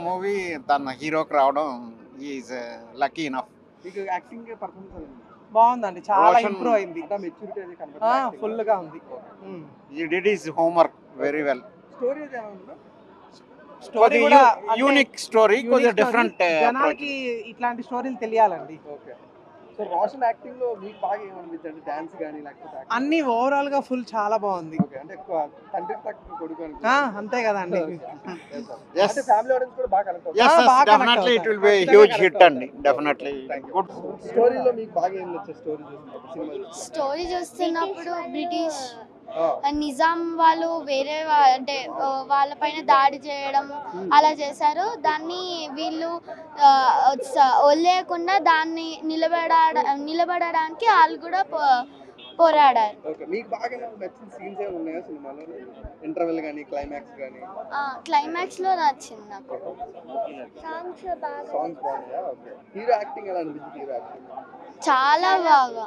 Movie తన హీరోకి రావడం ఈజ్ లక్కీ ఇనఫ్. మీకు యాక్టింగ్ పర్ఫార్మెన్స్ బాగుందండి, చాలా రోషన్ ఇంప్రూవ్ అయింది. అంటే మెచ్యూరిటీ అది కనబడుతుంది. ఫుల్ గా ఉంది. ఈ did is homework very well. Story అది ఏమన్నా స్టోరీ కూడా యూనిక్ స్టోరీ, కొద్దిగా డిఫరెంట్ జనాలకి ఇట్లాంటి స్టోరీలు తెలియాలండి. ఓకే. సో రోషన్ యాక్టింగ్ లో మీకు బాగా ఏమనిపించండి? డాన్స్ కానీ లేకపోతే acting? అన్ని ఓవరాల్ గా ఫుల్ చాలా బాగుంది. ఓకే, అంటే ఎక్కువ తండ్రి తక్కువ కొడుకు అంతే కదండి. అంటే ఫ్యామిలీ ఆడియన్స్ కూడా బాగా కనెక్ట్ yes yes బాగా definitely connect it will be a huge hit అండి, definitely good. స్టోరీలో మీకు బాగా ఏం నచ్చే స్టోరీ చూసినప్పుడు సినిమా స్టోరీ చూస్తున్నప్పుడు బ్రిటిష్ చూసినప్పుడు? నిజాం వాళ్ళు వేరే అంటే వాళ్ళపైన దాడి చేయడం అలా చేశారు. దాన్ని వీళ్ళు వదిలేయకుండా దాన్ని నిలబడడానికి వాళ్ళు కూడా పోరాడారు. ఓకే, మీకు బాగా నచ్చిన సీన్స్ ఏమైనా ఉన్నాయా సినిమాలో? ఇంటర్వెల్ కానీ క్లైమాక్స్ కానీ? క్లైమాక్స్ లో నచ్చింది నాకు. సాంగ్స్ బాగా సాంగ్స్ బాగున్నాయా? ఓకే. హీరో యాక్టింగ్ ఎలా అనిపించింది? హీరో యాక్టింగ్ చాలా బాగా